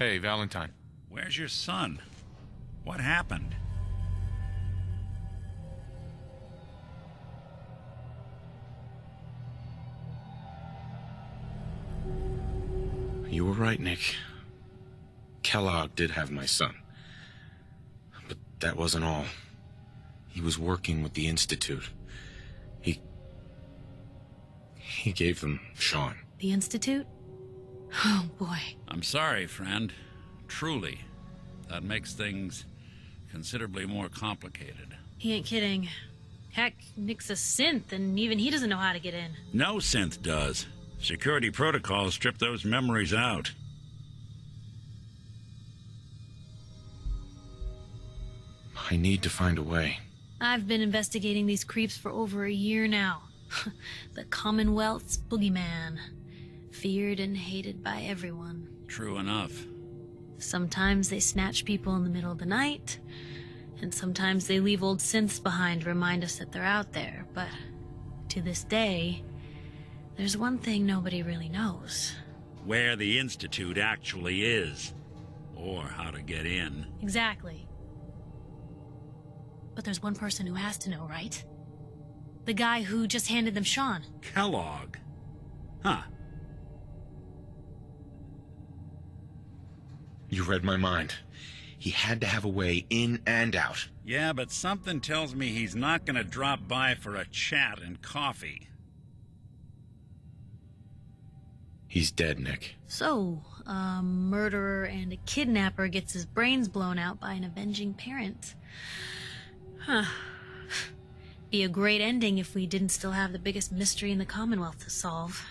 Hey, Valentine. Where's your son? What happened? You were right, Nick. Kellogg did have my son. But that wasn't all. He was working with the Institute. He gave them Sean. The Institute? Oh, boy. I'm sorry, friend. Truly. That makes things considerably more complicated. He ain't kidding. Heck, Nick's a synth, and even he doesn't know how to get in. No synth does. Security protocols strip those memories out. I need to find a way. I've been investigating these creeps for over a year now. The Commonwealth's boogeyman. Feared and hated by everyone. True enough. Sometimes they snatch people in the middle of the night, and sometimes they leave old synths behind to remind us that they're out there. But to this day, there's one thing nobody really knows. Where the Institute actually is. Or how to get in. Exactly. But there's one person who has to know, right? The guy who just handed them Sean. Kellogg. Huh. You read my mind. He had to have a way in and out. Yeah, but something tells me he's not gonna drop by for a chat and coffee. He's dead, Nick. So, a murderer and a kidnapper gets his brains blown out by an avenging parent. Huh. Be a great ending if we didn't still have the biggest mystery in the Commonwealth to solve.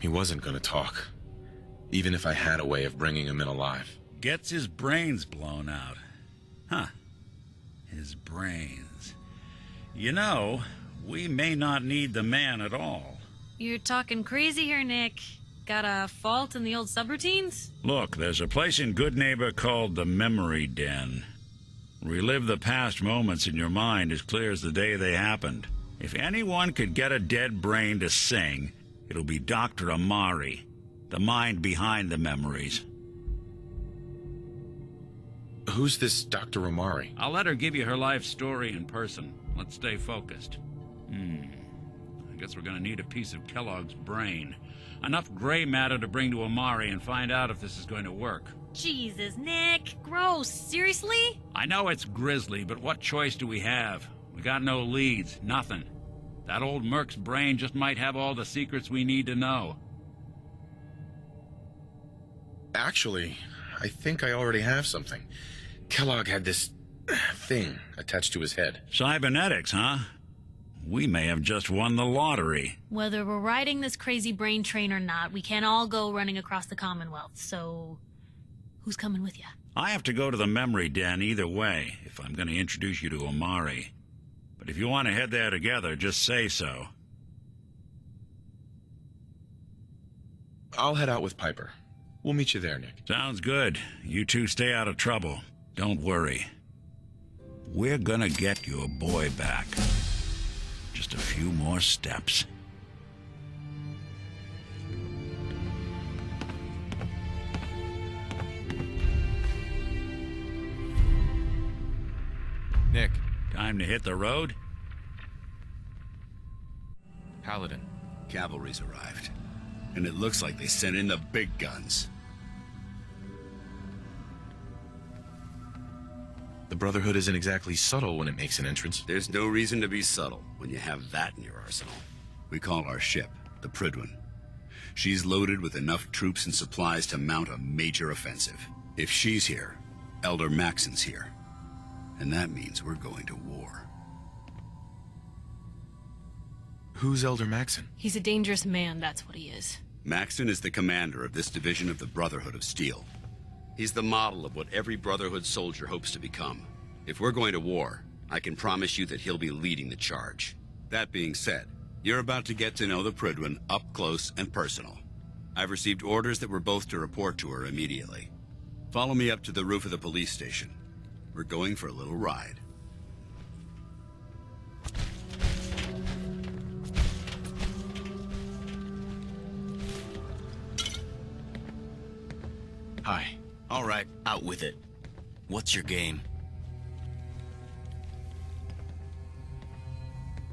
He wasn't gonna talk. Even if I had a way of bringing him in alive. Gets his brains blown out. Huh. His brains. You know, we may not need the man at all. You're talking crazy here, Nick. Got a fault in the old subroutines? Look, there's a place in Good Neighbor called the Memory Den. Relive the past moments in your mind as clear as the day they happened. If anyone could get a dead brain to sing, it'll be Dr. Amari, the mind behind the memories. Who's this Dr. Amari? I'll let her give you her life story in person. Let's stay focused. I guess we're gonna need a piece of Kellogg's brain. Enough gray matter to bring to Amari and find out if this is going to work. Jesus, Nick. Gross. Seriously? I know it's grisly, but what choice do we have? We got no leads, nothing. That old Merc's brain just might have all the secrets we need to know. Actually, I think I already have something. Kellogg had this thing attached to his head. Cybernetics, huh? We may have just won the lottery. Whether we're riding this crazy brain train or not, we can't all go running across the Commonwealth, so who's coming with you? I have to go to the memory den either way, if I'm going to introduce you to Amari. But if you want to head there together, just say so. I'll head out with Piper. We'll meet you there, Nick. Sounds good. You two stay out of trouble. Don't worry. We're gonna get your boy back. Just a few more steps. Nick. Time to hit the road? Paladin. Cavalry's arrived. And it looks like they sent in the big guns. The Brotherhood isn't exactly subtle when it makes an entrance. There's no reason to be subtle when you have that in your arsenal. We call our ship the Prydwen. She's loaded with enough troops and supplies to mount a major offensive. If she's here, Elder Maxon's here. And that means we're going to war. Who's Elder Maxon? He's a dangerous man, that's what he is. Maxon is the commander of this division of the Brotherhood of Steel. He's the model of what every Brotherhood soldier hopes to become. If we're going to war, I can promise you that he'll be leading the charge. That being said, you're about to get to know the Prydwen up close and personal. I've received orders that we're both to report to her immediately. Follow me up to the roof of the police station. We're going for a little ride. Hi. All right, out with it. What's your game?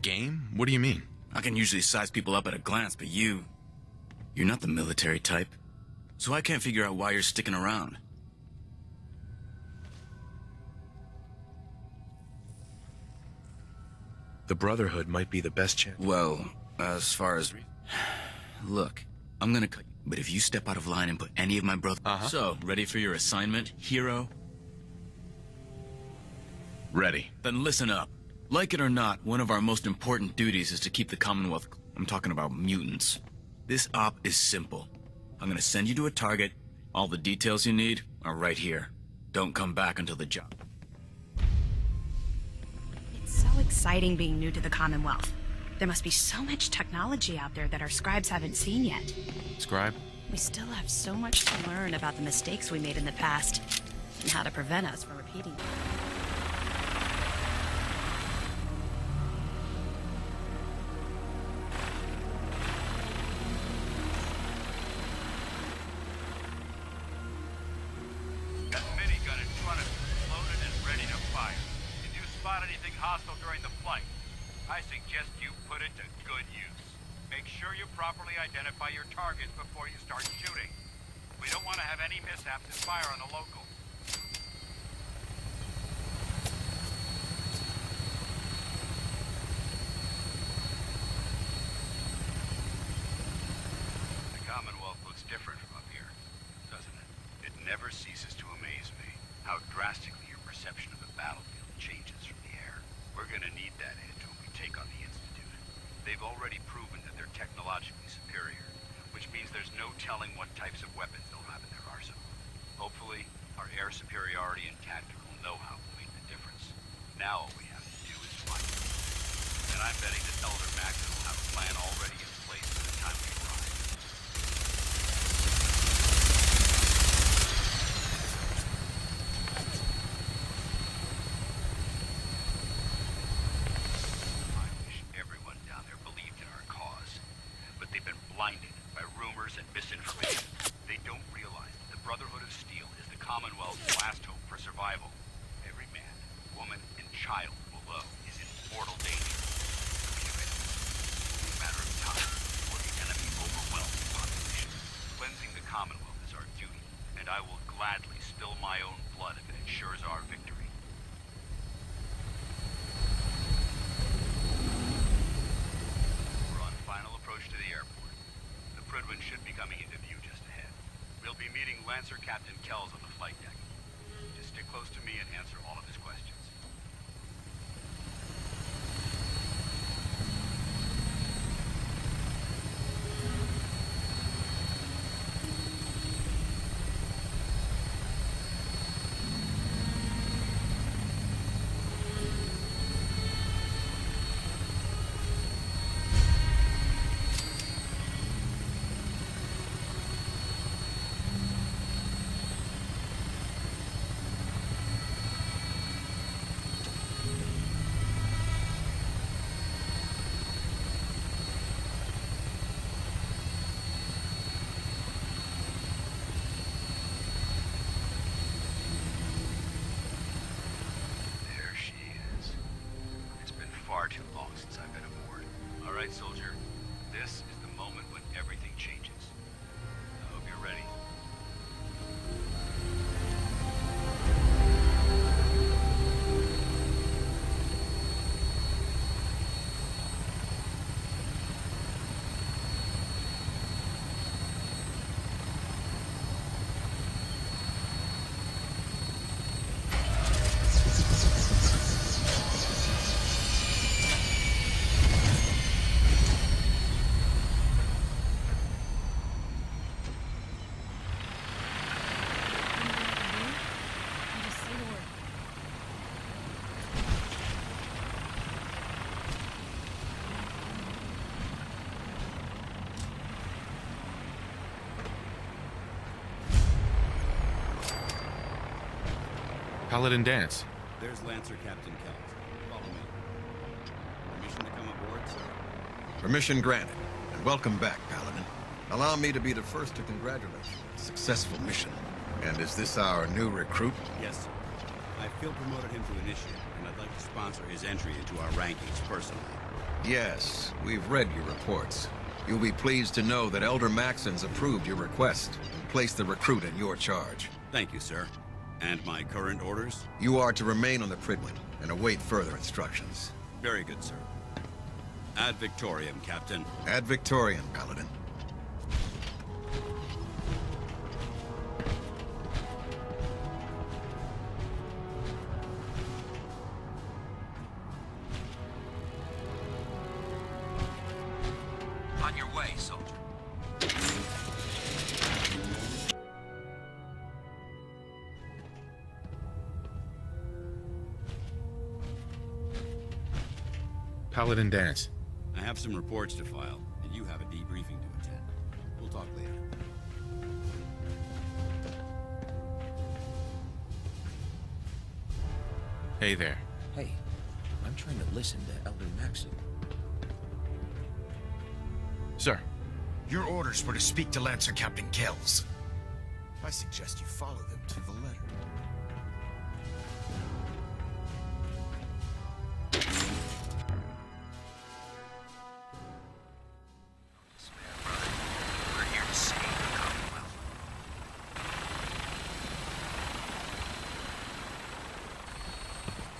Game? What do you mean? I can usually size people up at a glance, but you're not the military type. So I can't figure out why you're sticking around. The Brotherhood might be the best chance. Well, as far as... Look, I'm gonna cut you, but if you step out of line and put any of my brothers... So, ready for your assignment, hero? Ready. Then listen up. Like it or not, one of our most important duties is to keep the Commonwealth... I'm talking about mutants. This op is simple. I'm gonna send you to a target. All the details you need are right here. Don't come back until the job. It's so exciting being new to the Commonwealth. There must be so much technology out there that our scribes haven't seen yet. Scribe? We still have so much to learn about the mistakes we made in the past, and how to prevent us from repeating them. That minigun in front of you is loaded and ready to fire. If you spot anything hostile during the flight, I suggest you put it to good use. Make sure you properly identify your targets before you start shooting. We don't want to have any mishaps and fire on the locals. The Commonwealth looks different from up here, doesn't it? It never ceases to amaze me how drastically your perception of the battlefield changes from the air. We're gonna need that edge when we take on the Institute. They've already proven that they're technologically superior, which means there's no telling what types of weapons they'll have in their arsenal. Hopefully, our air superiority and tactical know-how will make the difference. Now all we have to do is fight. And I'm betting that Elder Maxon will have a plan already in place by the time we arrive. I wish everyone down there believed in our cause, but they've been blinded by rumors and misinformation. They don't realize that the Brotherhood of Steel is the Commonwealth's last hope for survival. Every man, woman, and child below is in mortal danger. It's a matter of time before the enemy overwhelms the population. Cleansing the Commonwealth is our duty, and I will gladly spill my own blood if it ensures our victory. We're on final approach to the airport. The Prydwen should be coming into view just ahead. We'll be meeting Lancer Captain Kells on the flight deck. Just stick close to me and answer all of his questions. There she is. It's been far too long since I've been aboard. All right, soldier. This is the moment when everything changes. I hope you're ready. Paladin dance. There's Lancer Captain Kells. Follow me. Permission to come aboard, sir? Permission granted, and welcome back, Paladin. Allow me to be the first to congratulate you on a successful mission. And is this our new recruit? Yes, sir. I feel promoted him to initiate, and I'd like to sponsor his entry into our rankings personally. Yes, we've read your reports. You'll be pleased to know that Elder Maxon's approved your request and placed the recruit in your charge. Thank you, sir. And my current orders? You are to remain on the Prydwen and await further instructions. Very good, sir. Ad Victoriam, Captain. Ad Victoriam, Paladin. On your way, soldier. Paladin Dance. I have some reports to file, and you have a debriefing to attend. We'll talk later. Hey there. Hey, I'm trying to listen to Elder Maxon. Sir. Your orders were to speak to Lancer Captain Kells. I suggest you follow them to the letter. We're here to save the Commonwealth.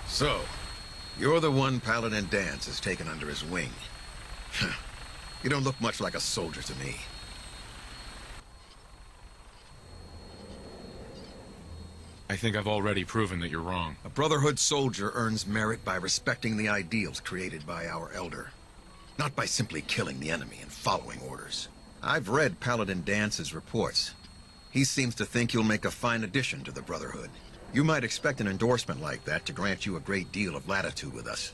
So, you're the one Paladin Dance has taken under his wing. You don't look much like a soldier to me. I think I've already proven that you're wrong. A Brotherhood soldier earns merit by respecting the ideals created by our Elder, not by simply killing the enemy and following orders. I've read Paladin Dance's reports. He seems to think you'll make a fine addition to the Brotherhood. You might expect an endorsement like that to grant you a great deal of latitude with us.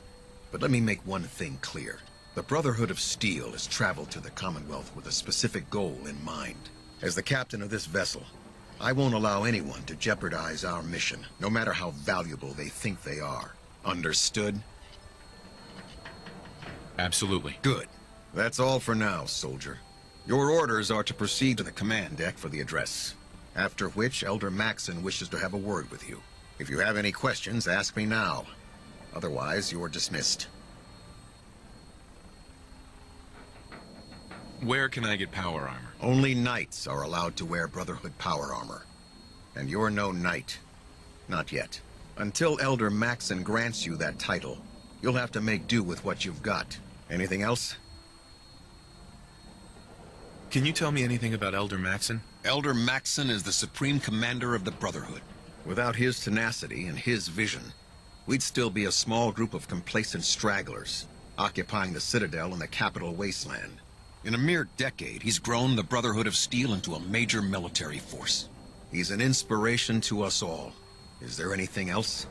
But let me make one thing clear. The Brotherhood of Steel has traveled to the Commonwealth with a specific goal in mind. As the captain of this vessel, I won't allow anyone to jeopardize our mission, no matter how valuable they think they are. Understood? Absolutely. Good. That's all for now, soldier. Your orders are to proceed to the command deck for the address, after which Elder Maxon wishes to have a word with you. If you have any questions, ask me now. Otherwise, you're dismissed. Where can I get power armor? Only knights are allowed to wear Brotherhood power armor. And you're no knight. Not yet. Until Elder Maxon grants you that title, you'll have to make do with what you've got. Anything else? Can you tell me anything about Elder Maxon? Elder Maxon is the supreme commander of the Brotherhood. Without his tenacity and his vision, we'd still be a small group of complacent stragglers, occupying the Citadel and the capital wasteland. In a mere decade, he's grown the Brotherhood of Steel into a major military force. He's an inspiration to us all. Is there anything else?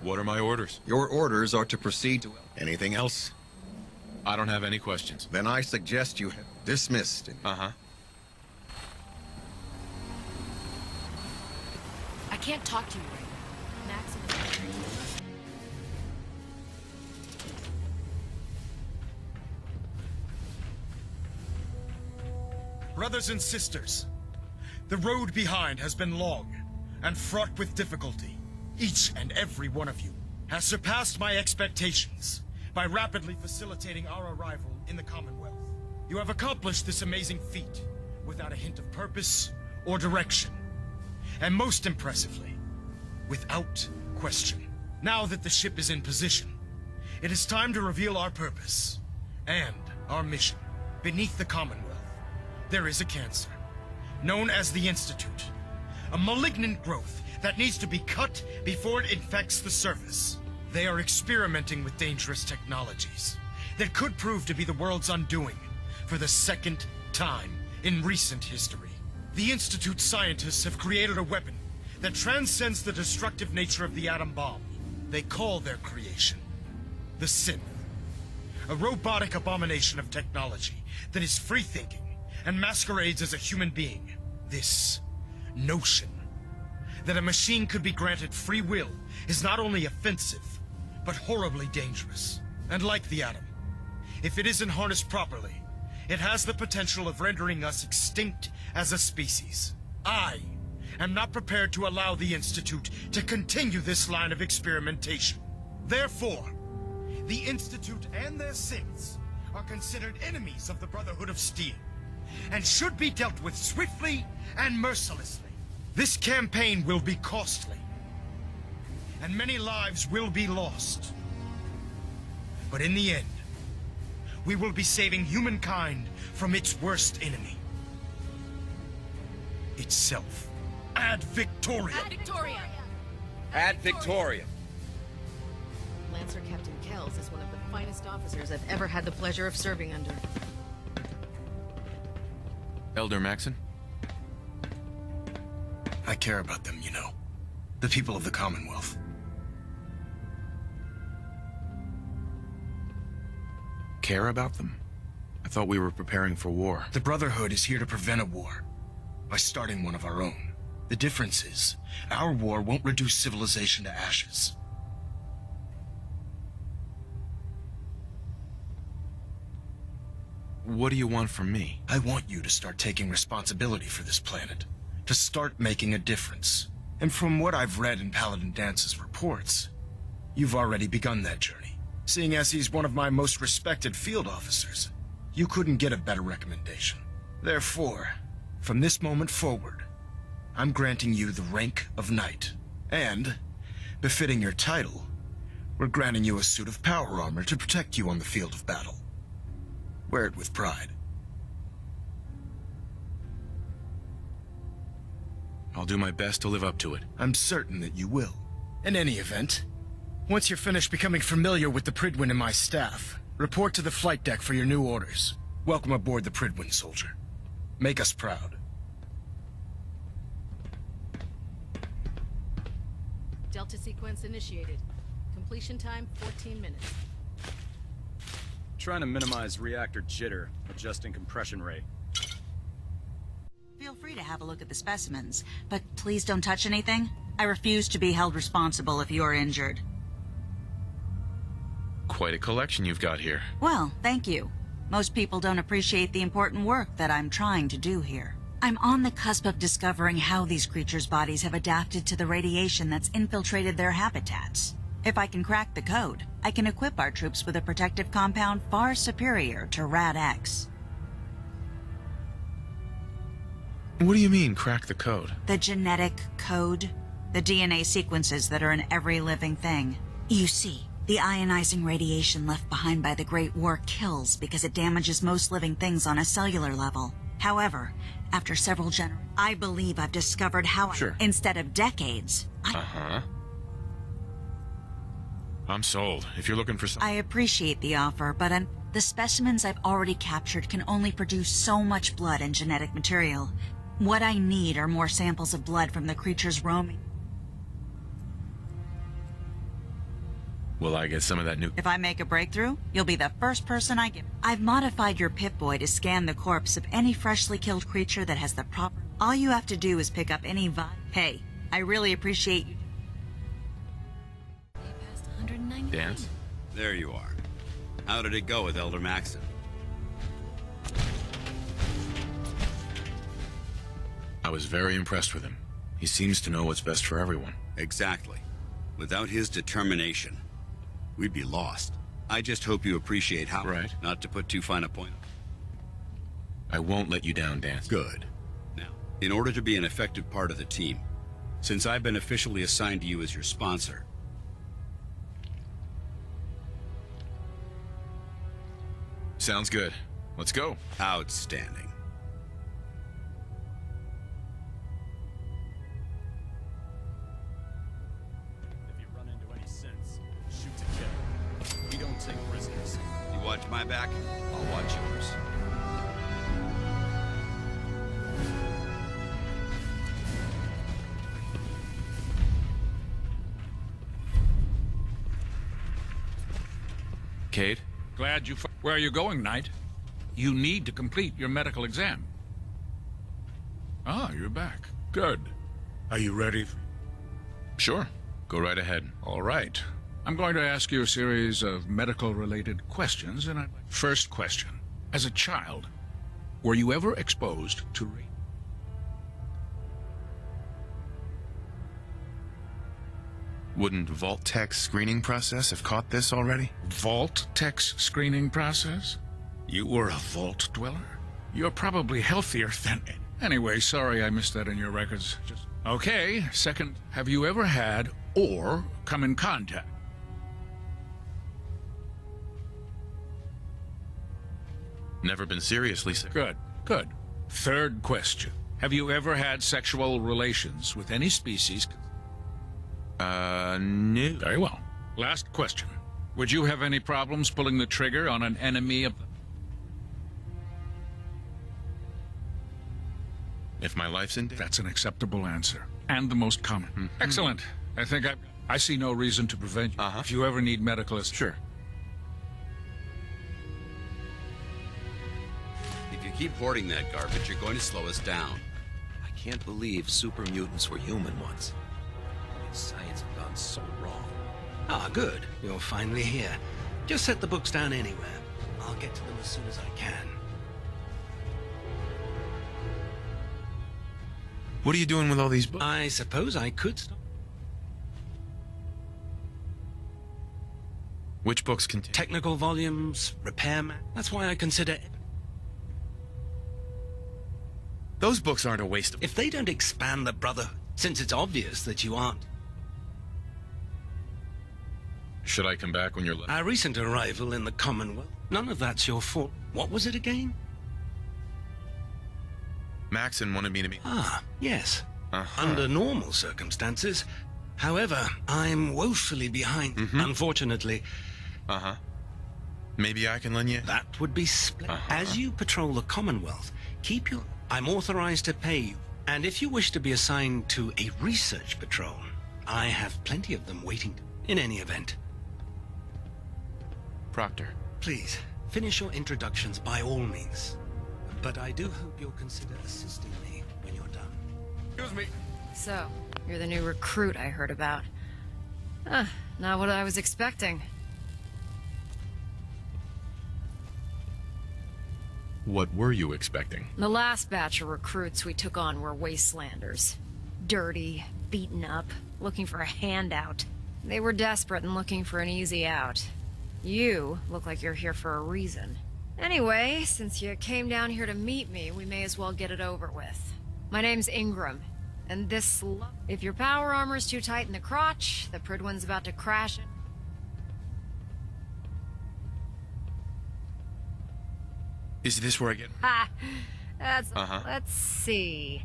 What are my orders? Your orders are to proceed to... Anything else? I don't have any questions. Then I suggest you... Dismissed. Uh-huh. I can't talk to you right now. Maxon is... Brothers and sisters, the road behind has been long and fraught with difficulty. Each and every one of you has surpassed my expectations by rapidly facilitating our arrival in the Commonwealth. You have accomplished this amazing feat without a hint of purpose or direction. And most impressively, without question. Now that the ship is in position, it is time to reveal our purpose and our mission. Beneath the Commonwealth, there is a cancer, known as the Institute. A malignant growth that needs to be cut before it infects the surface. They are experimenting with dangerous technologies that could prove to be the world's undoing for the second time in recent history. The Institute scientists have created a weapon that transcends the destructive nature of the atom bomb. They call their creation the Synth, a robotic abomination of technology that is free-thinking and masquerades as a human being. This notion that a machine could be granted free will is not only offensive, but horribly dangerous. And like the atom, if it isn't harnessed properly, it has the potential of rendering us extinct as a species. I am not prepared to allow the Institute to continue this line of experimentation. Therefore, the Institute and their saints are considered enemies of the Brotherhood of Steel, and should be dealt with swiftly and mercilessly. This campaign will be costly, and many lives will be lost. But in the end, we will be saving humankind from its worst enemy. Itself. Ad Victoria! Ad Victoria! Ad Victoria. Lancer Captain Kells is one of the finest officers I've ever had the pleasure of serving under. Elder Maxon? I care about them, you know. The people of the Commonwealth. Care about them? I thought we were preparing for war. The Brotherhood is here to prevent a war by starting one of our own. The difference is, our war won't reduce civilization to ashes. What do you want from me? I want you to start taking responsibility for this planet, to start making a difference. And from what I've read in Paladin Dance's reports, you've already begun that journey. Seeing as he's one of my most respected field officers, you couldn't get a better recommendation. Therefore, from this moment forward, I'm granting you the rank of Knight. And, befitting your title, we're granting you a suit of power armor to protect you on the field of battle. Wear it with pride. I'll do my best to live up to it. I'm certain that you will. In any event, once you're finished becoming familiar with the Pridwin and my staff, report to the flight deck for your new orders. Welcome aboard the Pridwin, soldier. Make us proud. Delta sequence initiated. Completion time 14 minutes. Trying to minimize reactor jitter, adjusting compression rate. Feel free to have a look at the specimens, but please don't touch anything. I refuse to be held responsible if you're injured. Quite a collection you've got here. Well, thank you. Most people don't appreciate the important work that I'm trying to do here. I'm on the cusp of discovering how these creatures' bodies have adapted to the radiation that's infiltrated their habitats. If I can crack the code, I can equip our troops with a protective compound far superior to Rad-X. What do you mean, crack the code? The genetic code. The DNA sequences that are in every living thing. You see, the ionizing radiation left behind by the Great War kills because it damages most living things on a cellular level. However, after several generations, I believe I've discovered how Sure. Instead of decades, I'm sold. If you're looking for some... I appreciate the offer, but the specimens I've already captured can only produce so much blood and genetic material. What I need are more samples of blood from the creatures roaming. Will I get some of that new... If I make a breakthrough, you'll be the first person I give. I've modified your Pip-Boy to scan the corpse of any freshly killed creature that has the proper... All you have to do is pick up any Hey, I really appreciate you. Dance? There you are. How did it go with Elder Maxon? I was very impressed with him. He seems to know what's best for everyone. Exactly. Without his determination, we'd be lost. I just hope you appreciate how... Right. Not to put too fine a point. I won't let you down, Dance. Good. Now, in order to be an effective part of the team, since I've been officially assigned to you as your sponsor, Sounds good. Let's go. outstanding. If you run into any sense, shoot to kill. We don't take prisoners. You watch my back, I'll watch yours. Cade? Glad you... Where are you going, Knight? You need to complete your medical exam. Ah, you're back. Good. Are you ready? Sure. Go right ahead. All right. I'm going to ask you a series of medical-related questions, and First question. As a child, were you ever exposed to... Wouldn't Vault Tech's screening process have caught this already? Vault Tech's screening process? You were a vault dweller? You're probably healthier than... Anyway, sorry I missed that in your records. Okay, second, have you ever had or come in contact? Never been seriously sick. Good, good. Third question. Have you ever had sexual relations with any species? No. Very well. Last question. Would you have any problems pulling the trigger on an enemy of the... If my life's in danger? That's an acceptable answer. And the most common. Excellent. I think I see no reason to prevent you. If you ever need medical assistance. Sure. If you keep hoarding that garbage, you're going to slow us down. I can't believe super mutants were human once. Science has gone so wrong. Ah, good. You're finally here. Just set the books down anywhere. I'll get to them as soon as I can. What are you doing with all these books? I suppose I could stop. Which books contain? Technical volumes, repairman. That's why I consider... Those books aren't a waste of... If they don't expand the Brotherhood, since it's obvious that you aren't... Should I come back when you're... Our recent arrival in the Commonwealth, none of that's your fault. What was it again? Maxon wanted me to be... Ah, yes. Under normal circumstances. However, I'm woefully behind, unfortunately. Maybe I can lend you... That would be splendid. As you patrol the Commonwealth, keep your... I'm authorized to pay you. And if you wish to be assigned to a research patrol, I have plenty of them waiting. In any event. Proctor. Please, finish your introductions by all means. But I do hope you'll consider assisting me when you're done. Excuse me. So, you're the new recruit I heard about. Not what I was expecting. What were you expecting? The last batch of recruits we took on were wastelanders. Dirty, beaten up, looking for a handout. They were desperate and looking for an easy out. You look like you're here for a reason. Anyway, since you came down here to meet me, we may as well get it over with. My name's Ingram, and this... If your power armor's too tight in the crotch, the Pridwin's about to crash it. Is this where I get... Ha! That's... Let's see...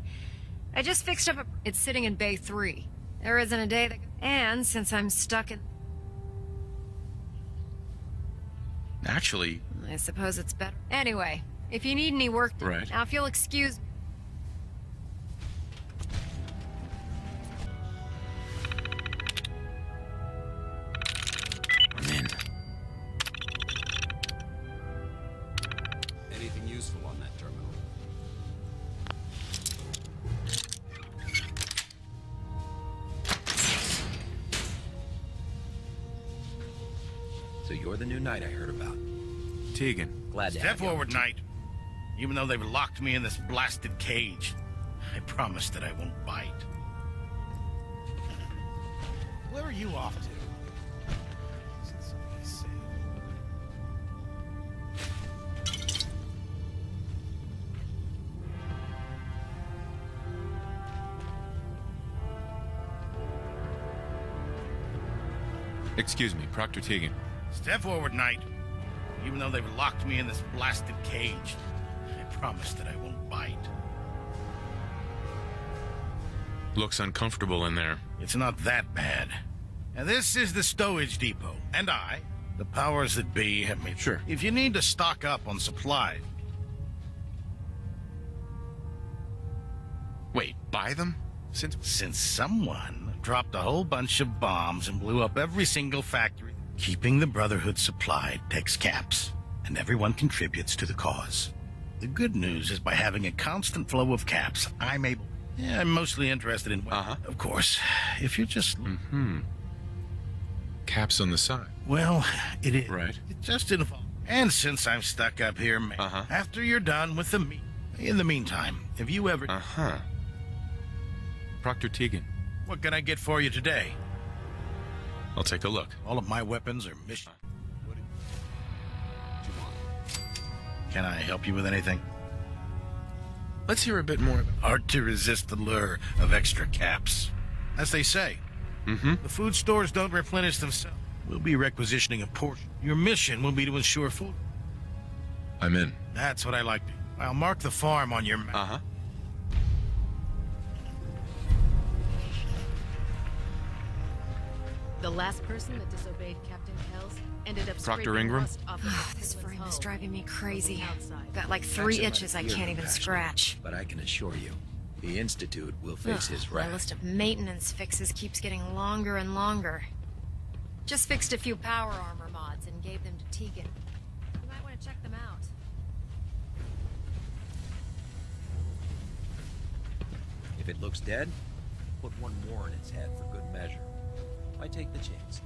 I just fixed up a... It's sitting in Bay 3. There isn't a day that... And since I'm stuck in... Actually... I suppose it's better. Anyway, if you need any work... Right. Now, if you'll excuse me... I'm in. Anything useful on that terminal? So you're the new knight I heard about. Tegan. Glad to Step have you. forward, knight. Even though they've locked me in this blasted cage, I promise that I won't bite. Where are you off to? Excuse me, Proctor Tegan. Step forward, knight. Even though they've locked me in this blasted cage, I promise that I won't bite. Looks uncomfortable in there. It's not that bad. And this is the stowage depot, and I, the powers that be, have made... Sure. If you need to stock up on supplies... Wait, buy them? Since someone dropped a whole bunch of bombs and blew up every single factory, keeping the Brotherhood supplied takes caps, and everyone contributes to the cause. The good news is by having a constant flow of caps, I'm able... Yeah, I'm mostly interested in... Of course, if you're just... Caps on the side. Well, it is. Right. It just involves... And since I'm stuck up here, after you're done with the meat... In the meantime, if you ever... Proctor Tegan. What can I get for you today? I'll take a look. All of my weapons are mission. Can I help you with anything? Let's hear a bit more. Hard to resist the lure of extra caps. As they say, the food stores don't replenish themselves. We'll be requisitioning a portion. Your mission will be to ensure food. I'm in. That's what I like. I'll mark the farm on your map. Uh-huh. The last person that disobeyed Captain Kells ended up Proctor scraping Ingram? rust off of This frame is driving me crazy. outside. Got like 3 itches I can't even scratch. But I can assure you, the Institute will face his My wrath. list of maintenance fixes keeps getting longer and longer. Just fixed a few power armor mods and gave them to Tegan. You might want to check them out. If it looks dead, put one more in its head for good measure. I take the chance.